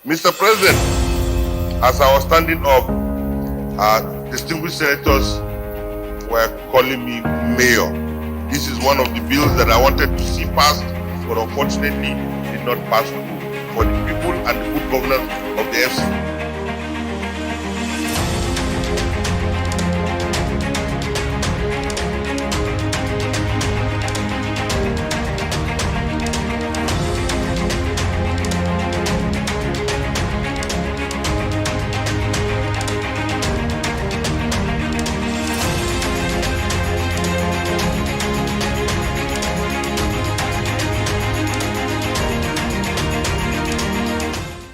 Mr. President, as I was standing up, distinguished senators were calling me mayor. This is one of the bills that I wanted to see passed, but unfortunately did not pass through for the people and the good governance of the FC.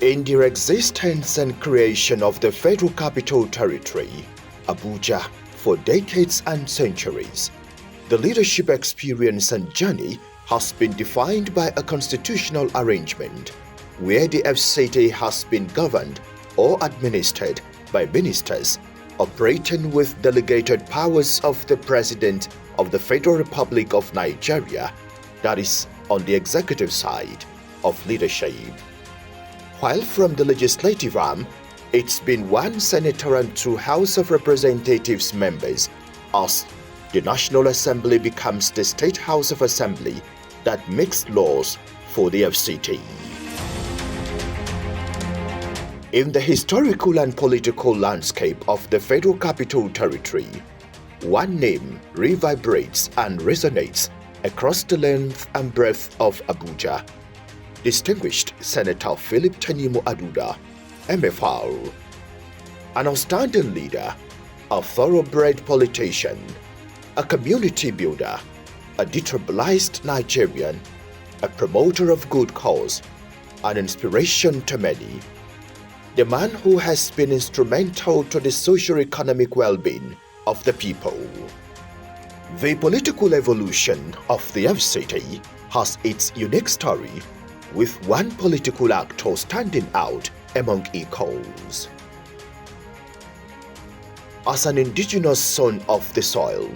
In the existence and creation of the Federal Capital Territory, Abuja, for decades and centuries, the leadership experience and journey has been defined by a constitutional arrangement where the FCT has been governed or administered by ministers operating with delegated powers of the President of the Federal Republic of Nigeria, that is, on the executive side of leadership. While from the legislative arm, it's been one senator and two House of Representatives members, as the National Assembly becomes the State House of Assembly that makes laws for the FCT. In the historical and political landscape of the Federal Capital Territory, one name reverberates and resonates across the length and breadth of Abuja. Distinguished Senator Philip Tanimu Aduda, MFR, an outstanding leader, a thoroughbred politician, a community builder, a detribalized Nigerian, a promoter of good cause, an inspiration to many, the man who has been instrumental to the socio-economic well-being of the people. The political evolution of the FCT has its unique story, with one political actor standing out among equals. As an indigenous son of the soil,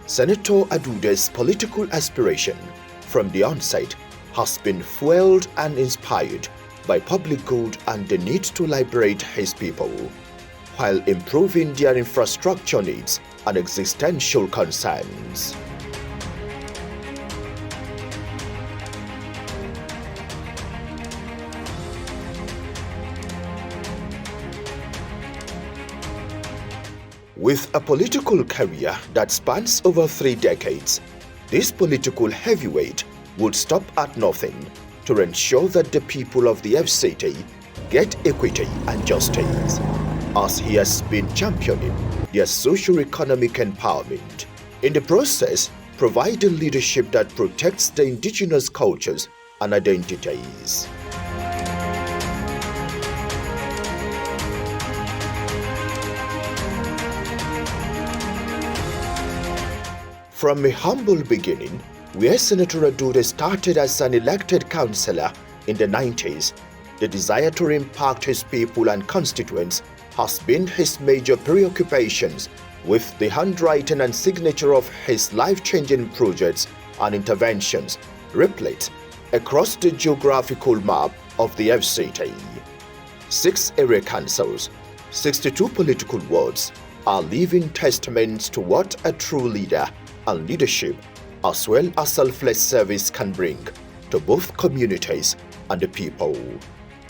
Senator Aduda's political aspiration from the onset has been fueled and inspired by public good and the need to liberate his people, while improving their infrastructure needs and existential concerns. With a political career that spans over 3 decades, this political heavyweight would stop at nothing to ensure that the people of the FCT get equity and justice, as he has been championing their socio-economic empowerment. In the process, providing leadership that protects the indigenous cultures and identities. From a humble beginning, where Senator Aduda started as an elected councillor in the 90s, the desire to impact his people and constituents has been his major preoccupations, with the handwriting and signature of his life-changing projects and interventions replete across the geographical map of the FCT. 6 area councils, 62 political wards are living testaments to what a true leader and leadership, as well as selfless service, can bring to both communities and the people,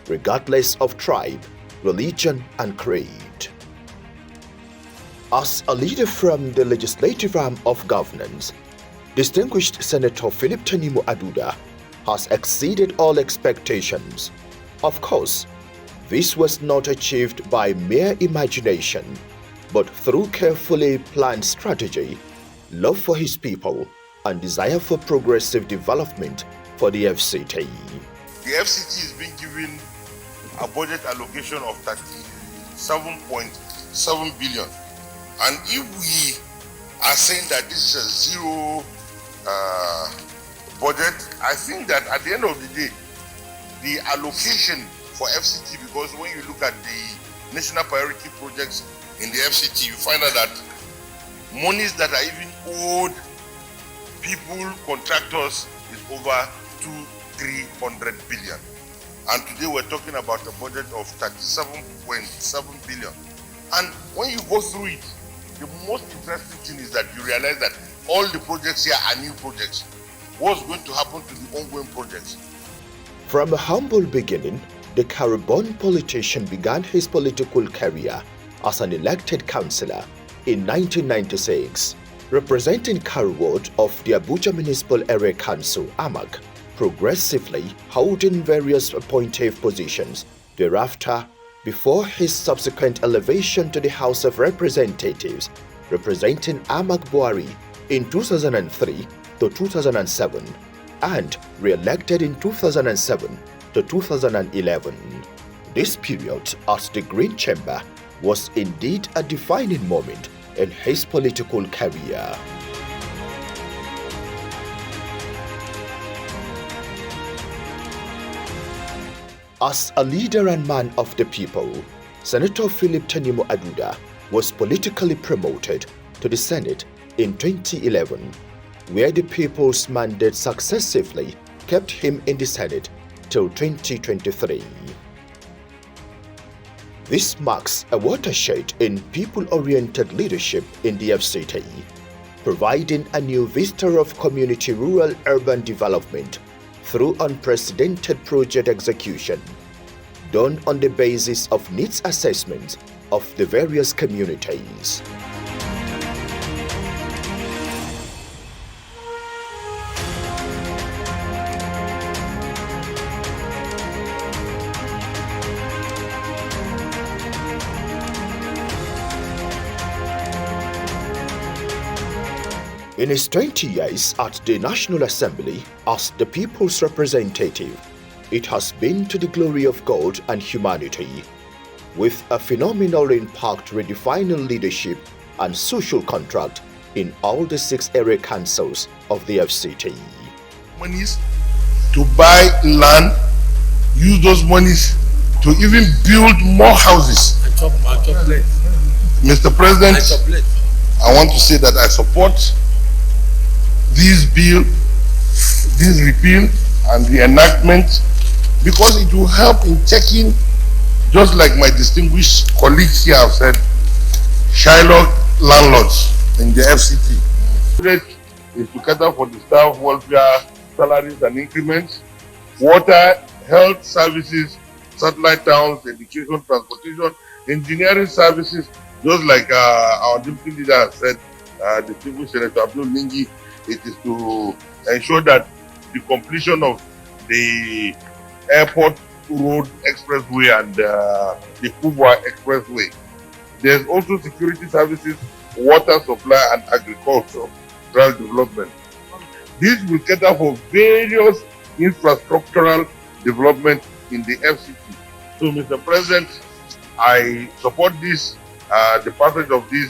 regardless of tribe, religion, and creed. As a leader from the legislative arm of governance, distinguished Senator Philip Tanimu Aduda has exceeded all expectations. Of course, this was not achieved by mere imagination, but through carefully planned strategy, love for his people, and desire for progressive development for the FCT. The FCT is being given a budget allocation of 37.7 billion. And if we are saying that this is a zero budget, I think that at the end of the day, the allocation for FCT, because when you look at the national priority projects in the FCT, you find out that monies that are even owed people, contractors, is over 200-300 billion. And today we're talking about a budget of 37.7 billion. And when you go through it, the most interesting thing is that you realize that all the projects here are new projects. What's going to happen to the ongoing projects? From a humble beginning, the Caribbean politician began his political career as an elected councillor in 1996, representing Karward of the Abuja Municipal Area Council, AMAC, progressively holding various appointive positions thereafter before his subsequent elevation to the House of Representatives, representing AMAC Buhari in 2003 to 2007 and re-elected in 2007 to 2011. This period at the Green Chamber was indeed a defining moment in his political career. As a leader and man of the people, Senator Philip Tanimu Aduda was politically promoted to the Senate in 2011, where the people's mandate successively kept him in the Senate till 2023. This marks a watershed in people-oriented leadership in the FCT, providing a new vista of community rural-urban development through unprecedented project execution, done on the basis of needs assessment of the various communities. In his 20 years at the National Assembly as the people's representative, it has been to the glory of God and humanity, with a phenomenal impact redefining leadership and social contract in all the 6 area councils of the FCT. Monies to buy land, use those monies to even build more houses. Mr. President, I want to say that I support this bill, this repeal and the enactment, because it will help in checking, just like my distinguished colleagues here have said, Shylock landlords in the FCT. Is to cater for the staff welfare, salaries and increments, water, health services, satellite towns, education, transportation, engineering services, just like our deputy leader has said, distinguished Senator Abdul Lingi. It is to ensure that the completion of the Airport Road Expressway and the Kubwa Expressway. There's also security services, water supply and agricultural development. This will cater for various infrastructural development in the FCT. So, Mr. President, I support this, the passage of this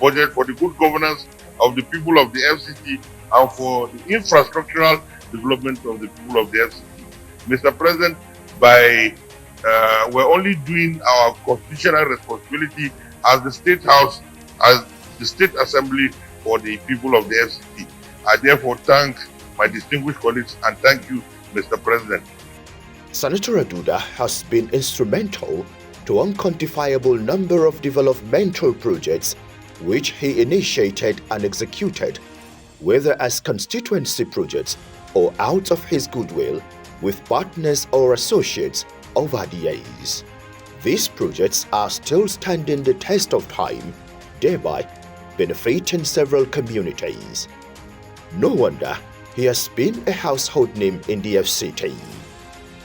budget for the good governance of the people of the FCT and for the infrastructural development of the people of the FCT. Mr. President, we're only doing our constitutional responsibility as the State House, as the State Assembly for the people of the FCT. I therefore thank my distinguished colleagues and thank you, Mr. President. Senator Aduda has been instrumental to an unquantifiable number of developmental projects which he initiated and executed, whether as constituency projects or out of his goodwill with partners or associates over the years. These projects are still standing the test of time, thereby benefiting several communities. No wonder he has been a household name in the FCT.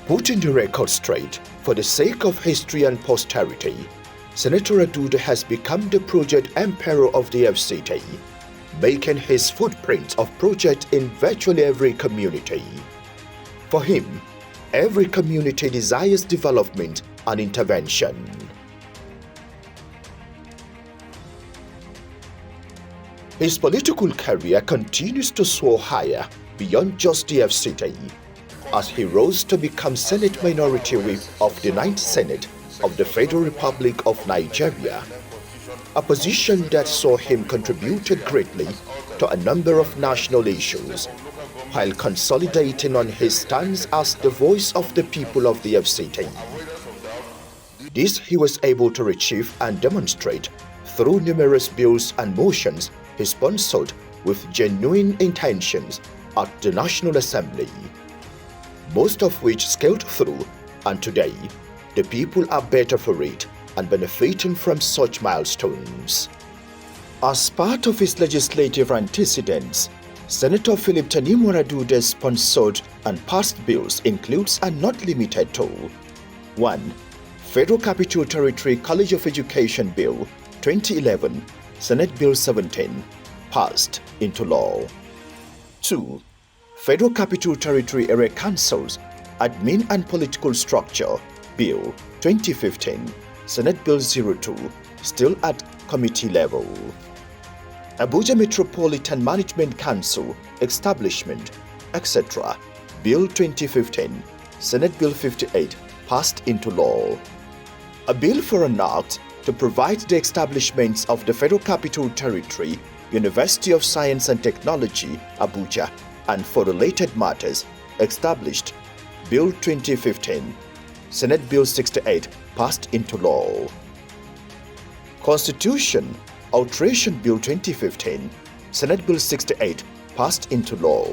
Putting the record straight for the sake of history and posterity, Senator Aduda has become the project emperor of the FCT, making his footprint of project in virtually every community. For him, every community desires development and intervention. His political career continues to soar higher beyond just the FCT, as he rose to become Senate Minority Whip of the 9th Senate of the Federal Republic of Nigeria, a position that saw him contributed greatly to a number of national issues. while consolidating on his stance as the voice of the people of the FCT. This he was able to achieve and demonstrate through numerous bills and motions he sponsored with genuine intentions at the National Assembly, most of which scaled through, and today, the people are better for it and benefiting from such milestones. As part of his legislative antecedents, Senator Philip Tanimura Aduda's sponsored and passed bills includes and not limited to 1. Federal Capital Territory College of Education Bill 2011, Senate Bill 17, passed into law. 2. Federal Capital Territory Area Councils Admin and Political Structure Bill 2015, Senate Bill 02, still at committee level. Abuja Metropolitan Management Council Establishment, etc. Bill 2015, Senate Bill 58, passed into law. A bill for an act to provide the establishments of the Federal Capital Territory, University of Science and Technology, Abuja, and for related matters, established Bill 2015, Senate Bill 68, passed into law. Constitution Alteration Bill 2015, Senate Bill 68, passed into law.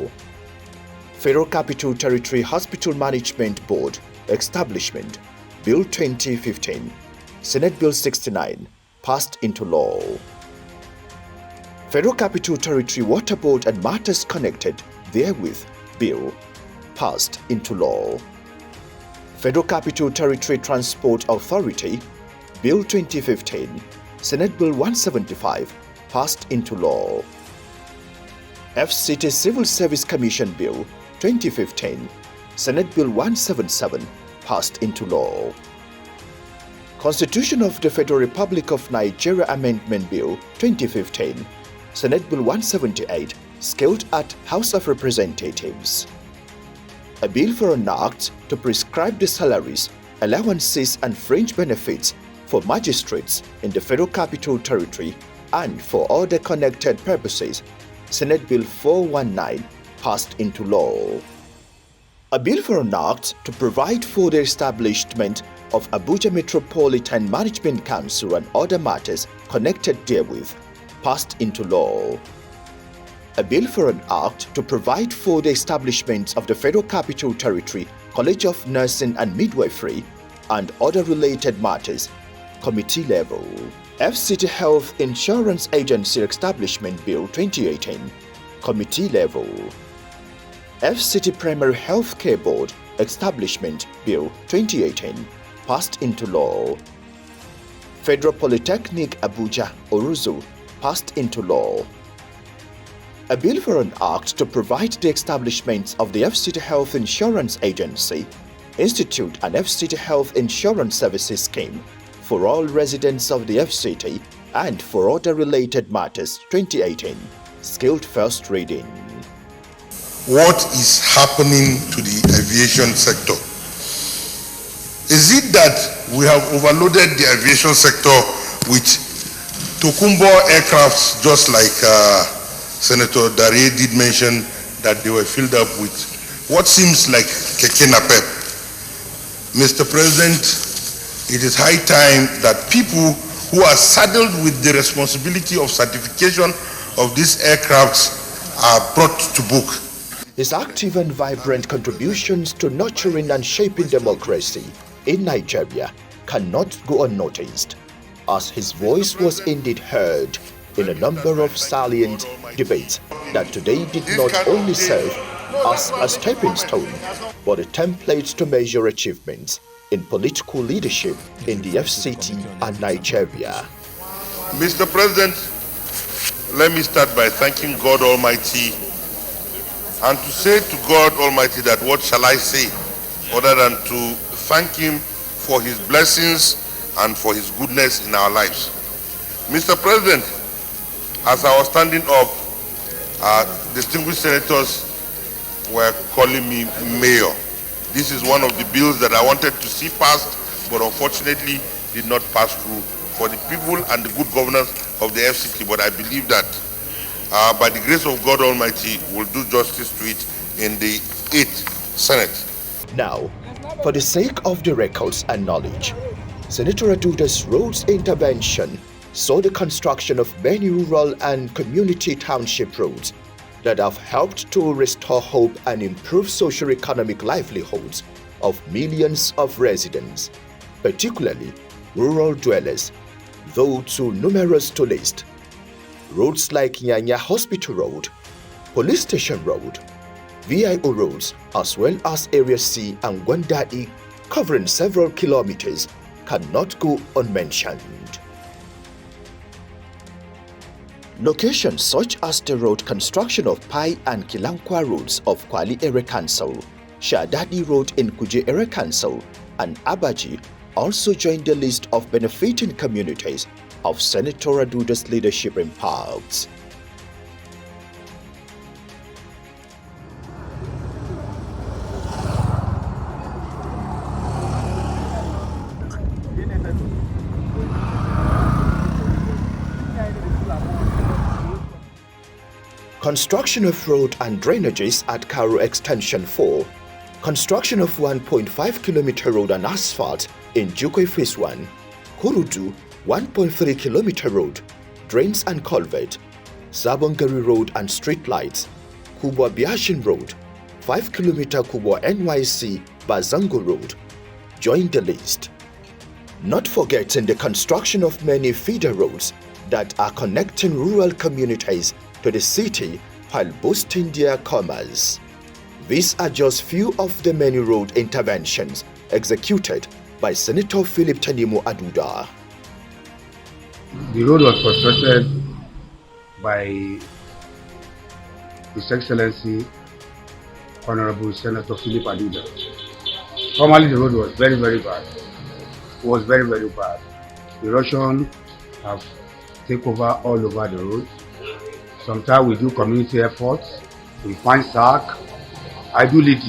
Federal Capital Territory Hospital Management Board Establishment Bill 2015, Senate Bill 69, passed into law. Federal Capital Territory Water Board and matters connected therewith Bill, passed into law. Federal Capital Territory Transport Authority Bill 2015, Senate Bill 175, passed into law. FCT Civil Service Commission Bill 2015, Senate Bill 177, passed into law. Constitution of the Federal Republic of Nigeria Amendment Bill 2015, Senate Bill 178, scaled at House of Representatives. A bill for an act to prescribe the salaries, allowances and fringe benefits for magistrates in the Federal Capital Territory and for other connected purposes, Senate Bill 419, passed into law. A bill for an act to provide for the establishment of Abuja Metropolitan Management Council and other matters connected therewith, passed into law. A bill for an act to provide for the establishment of the Federal Capital Territory College of Nursing and Midwifery and other related matters, committee level. FCT Health Insurance Agency Establishment Bill 2018, committee level. FCT Primary Health Care Board Establishment Bill 2018, passed into law. Federal Polytechnic Abuja Oruzu, passed into law. A bill for an act to provide the establishment of the FCT Health Insurance Agency, institute an FCT Health Insurance Services Scheme for all residents of the FCT and for other related matters 2018, skilled first reading. What is happening to the aviation sector? Is it that we have overloaded the aviation sector with Tokumbo aircrafts, just like Senator Dare did mention that they were filled up with what seems like keke napep? Mr. President, it is high time that people who are saddled with the responsibility of certification of these aircrafts are brought to book. His active and vibrant contributions to nurturing and shaping democracy in Nigeria cannot go unnoticed, as his voice was indeed heard in a number of salient debates that today did not only serve as a stepping stone, but a template to measure achievements in political leadership in the FCT and Nigeria. Mr. President, let me start by thanking God Almighty and to say to God Almighty that what shall I say other than to thank Him for His blessings and for His goodness in our lives. Mr. President, as I was standing up, distinguished senators were calling me mayor. This is one of the bills that I wanted to see passed, but unfortunately did not pass through for the people and the good governance of the FCT. But I believe that by the grace of God Almighty, we'll do justice to it in the 8th Senate. Now, for the sake of the records and knowledge, Senator Aduda's roads intervention saw the construction of many rural and community township roads that have helped to restore hope and improve socio-economic livelihoods of millions of residents, particularly rural dwellers, though too numerous to list. Roads like Nyanya Hospital Road, Police Station Road, VIO roads, as well as Area C and Gwandai, covering several kilometers, cannot go unmentioned. Locations such as the road construction of Pai and Kilankwa roads of Kwali Area Council, Shadadi Road in Kuje Area Council, and Abaji also joined the list of benefiting communities of Senator Aduda's leadership impacts. Construction of road and drainages at Karo Extension 4, construction of 1.5 kilometer road and asphalt in Jukwe Phase 1, Kurudu 1.3 kilometer road, drains and culvert, Sabongari Road and street lights, Kubwa Biashin Road, 5 kilometer Kubwa NYC Bazango Road joined the list. Not forgetting the construction of many feeder roads that are connecting rural communities to the city while boosting their commerce. These are just few of the many road interventions executed by Senator Philip Tanimu Aduda. The road was constructed by His Excellency Honorable Senator Philip Aduda. Formerly the road was very bad. It was very bad. The Russians have taken over all over the road. Sometimes we do community efforts, we find sack, I do lead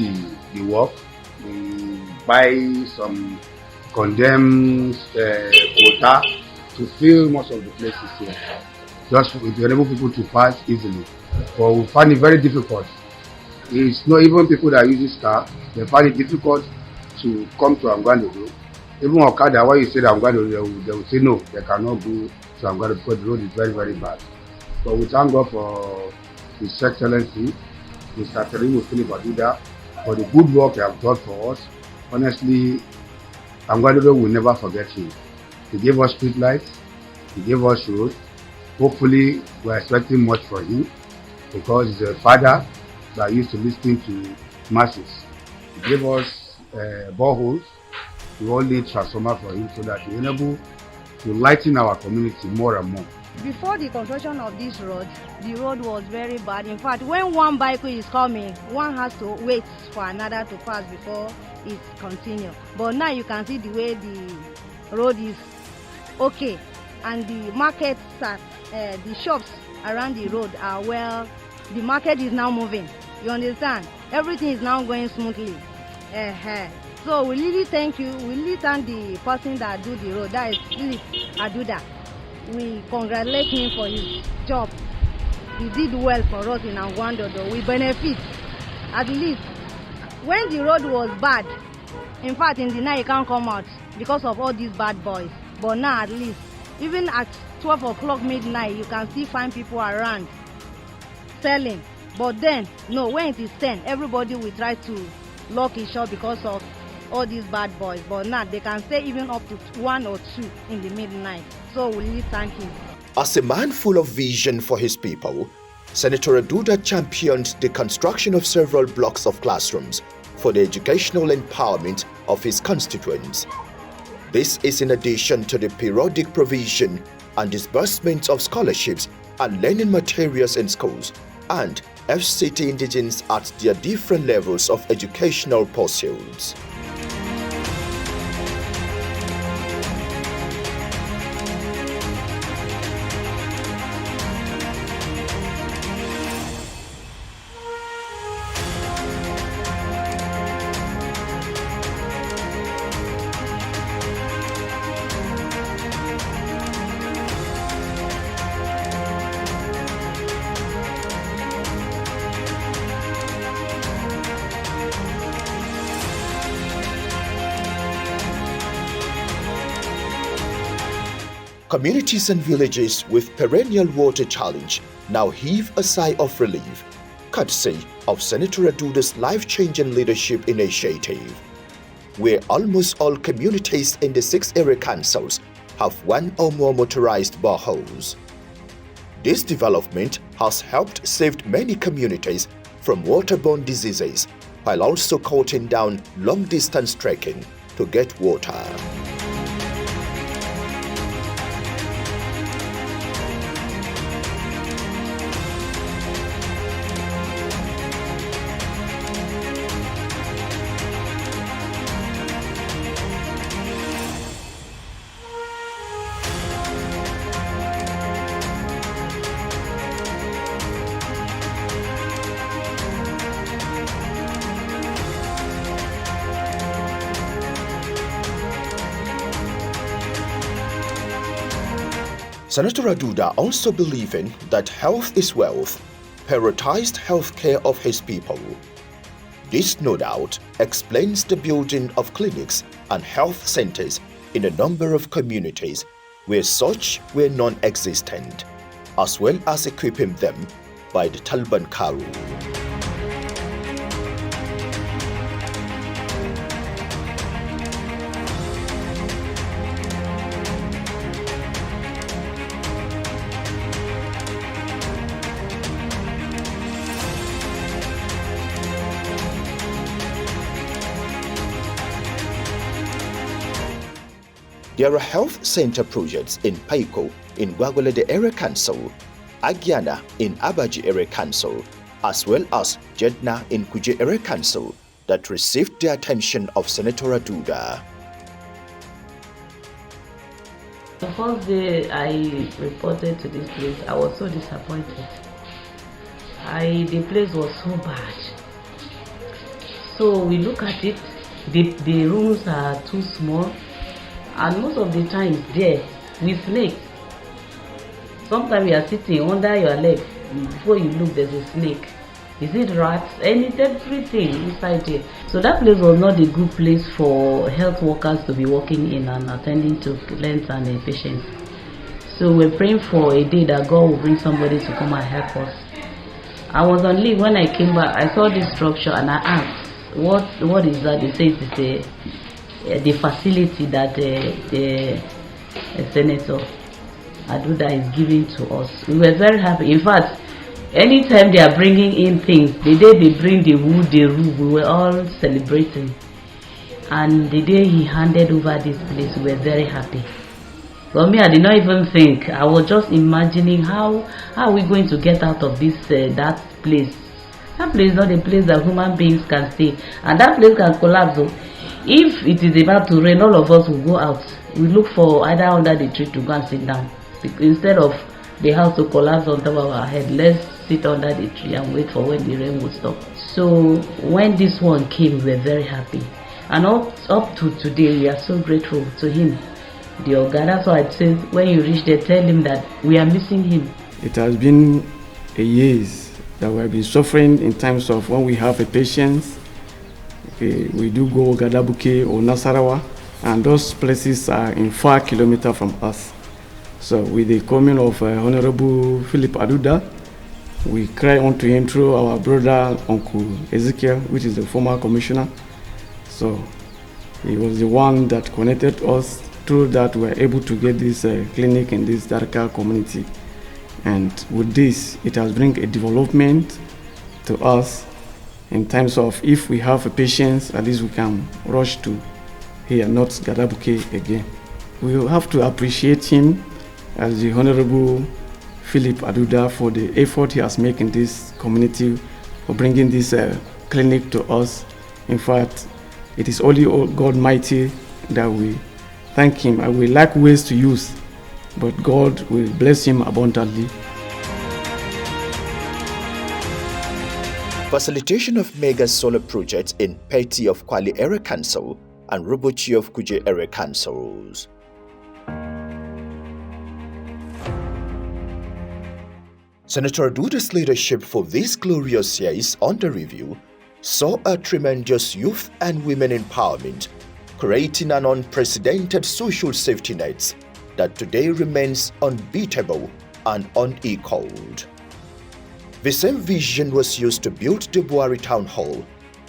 the work, we buy some condemned quota to fill most of the places here, just to enable people to pass easily. But we find it very difficult. It's not even people that use this car, they find it difficult to come to Angwando. Even Okada, when you say that Angwando, they will say no, they cannot go to Angwando because the road is very bad. But we thank God for His Excellency, Mr. Tanimu Philip Aduda, for the good work he has done for us. Honestly, Angwando will never forget him. He gave us street lights, he gave us roads. Hopefully, we are expecting much from him because he's a father that used to listen to masses. He gave us boreholes. We all need transformer for him so that he will able to lighten our community more and more. Before the construction of this road, the road was very bad. In fact, when one bike is coming, one has to wait for another to pass before it continues. But now you can see the way the road is okay, and the markets, the shops around the road are well. The market is now moving. You understand? Everything is now going smoothly. So we really thank you. We really thank the person that do the road. That is Philip Aduda. We congratulate him for his job. He did well for us in Angwando though. We benefit. At least when the road was bad, in fact in the night you can't come out because of all these bad boys. But now at least, even at 12 o'clock midnight, you can still find people around selling. But then, no, when it is 10, everybody will try to lock his shop because of all these bad boys. But now they can stay even up to 1 or 2 in the midnight. So we really thank him. As a man full of vision for his people, Senator Aduda championed the construction of several blocks of classrooms for the educational empowerment of his constituents. This is in addition to the periodic provision and disbursement of scholarships and learning materials in schools and FCT indigents at their different levels of educational pursuits. Communities and villages with perennial water challenge now heave a sigh of relief, courtesy of Senator Aduda's life-changing leadership initiative, where almost all communities in the 6 area councils have one or more motorized boreholes. This development has helped save many communities from waterborne diseases, while also cutting down long-distance trekking to get water. Senator Aduda, also believing that health is wealth, prioritized health care of his people. This, no doubt, explains the building of clinics and health centers in a number of communities where such were non-existent, as well as equipping them by the Taliban Karu. There are health center projects in Paiko in Gwagwalede Area Council, Agiana in Abaji Area Council, as well as Jedna in Kuje Area Council that received the attention of Senator Aduda. The first day I reported to this place, I was so disappointed. The place was so bad. So we look at it, the rooms are too small. And most of the times there, with snakes. Sometimes you are sitting under your leg. Before you look, there's a snake. Is it rats? Everything inside there. So that place was not a good place for health workers to be working in and attending to clients and patients. So we're praying for a day that God will bring somebody to come and help us. I was on leave. When I came back, I saw this structure and I asked, what is that? They say it's the facility that the Senator Aduda is giving to us. We were very happy. In fact, anytime they are bringing in things, the day they bring the wood, the roof, we were all celebrating. And the day he handed over this place, we were very happy. For me, I did not even think. I was just imagining how are we going to get out of this that place. That place is not a place that human beings can stay, and that place can collapse. If it is about to rain, all of us will go out. We look for either under the tree to go and sit down. Instead of the house to collapse on top of our head, let's sit under the tree and wait for when the rain will stop. So when this one came, we were very happy. And up to today, we are so grateful to him. The Ogada, so I'd say when you reach there, tell him that we are missing him. It has been a years that we have been suffering in terms of when we have a patient. We do go Gadabuke or Nasarawa, and those places are in 5 kilometers from us. So with the coming of Honorable Philip Aduda, we cry unto him through our brother, Uncle Ezekiel, which is the former commissioner. So he was the one that connected us. Through that, we were able to get this clinic in this Darka community. And with this, it has bring a development to us in terms of if we have a patient, at least we can rush to here, not Gadabuke again. We will have to appreciate him as the Honorable Philip Aduda for the effort he has made in this community for bringing this clinic to us. In fact, it is only God Mighty that we thank him. And we lack ways to use, but God will bless him abundantly. Facilitation of mega solar projects in Peti of Kwali Area Council and Robochi of Kuje Area Councils. Senator Aduda's leadership for this glorious year is under review, saw a tremendous youth and women empowerment, creating an unprecedented social safety net that today remains unbeatable and unequaled. The same vision was used to build the Buhari Town Hall,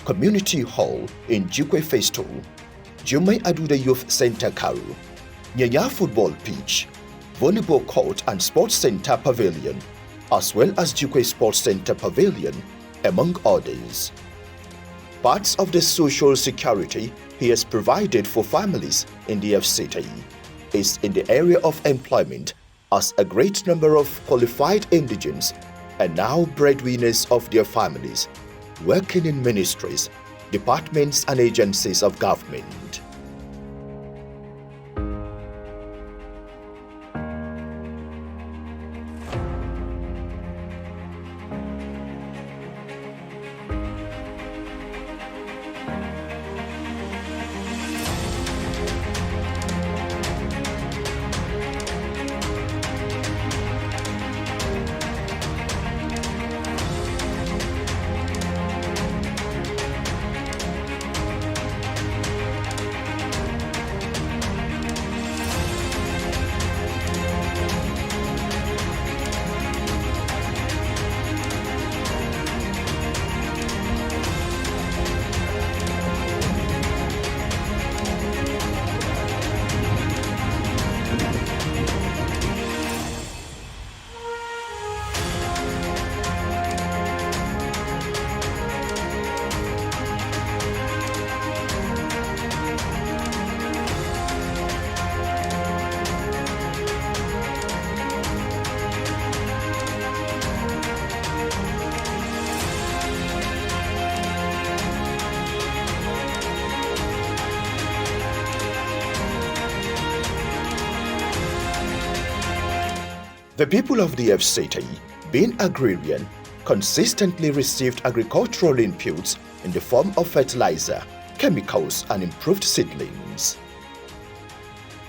Community Hall in Jukwe Phase 2, Jumai Aduda Youth Center Karu, Nyanya Football Pitch, Volleyball Court and Sports Center Pavilion, as well as Jukwe Sports Center Pavilion, among others. Parts of the social security he has provided for families in the FCT is in the area of employment, as a great number of qualified indigents are now breadwinners of their families, working in ministries, departments and agencies of government. The people of the FCT, being agrarian, consistently received agricultural inputs in the form of fertilizer, chemicals and improved seedlings.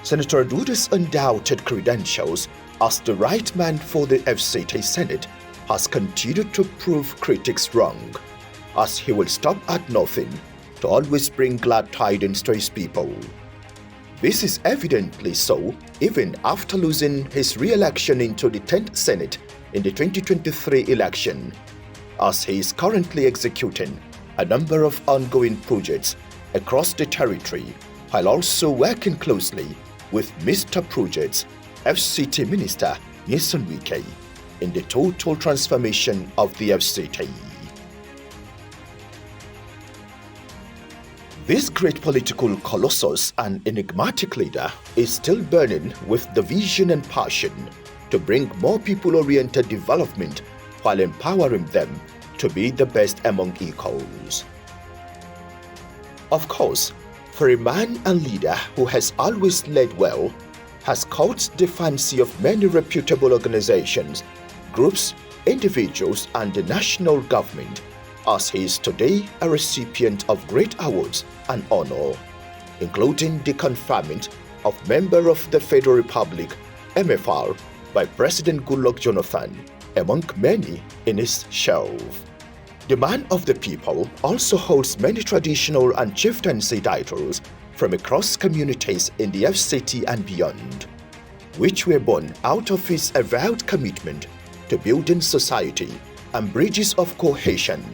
Senator Aduda's undoubted credentials as the right man for the FCT Senate has continued to prove critics wrong, as he will stop at nothing to always bring glad tidings to his people. This is evidently so even after losing his re-election into the 10th Senate in the 2023 election, as he is currently executing a number of ongoing projects across the territory, while also working closely with Mr. Projects FCT Minister Nyesom Wike in the total transformation of the FCT. This great political colossus and enigmatic leader is still burning with the vision and passion to bring more people-oriented development while empowering them to be the best among equals. Of course, for a man and leader who has always led well, has caught the fancy of many reputable organizations, groups, individuals and the national government, as he is today a recipient of great awards and honor, including the conferment of Member of the Federal Republic, MFR, by President Goodluck Jonathan, among many in his shelf. The man of the people also holds many traditional and chieftaincy titles from across communities in the FCT and beyond, which were born out of his avowed commitment to building society and bridges of cohesion.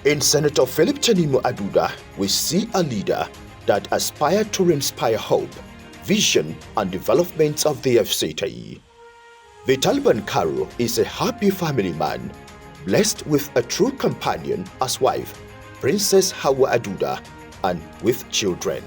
In Senator Philip Tanimu Aduda, we see a leader that aspired to inspire hope, vision and development of the FCT. The Taliban Karo is a happy family man, blessed with a true companion as wife, Princess Hawa Aduda, and with children.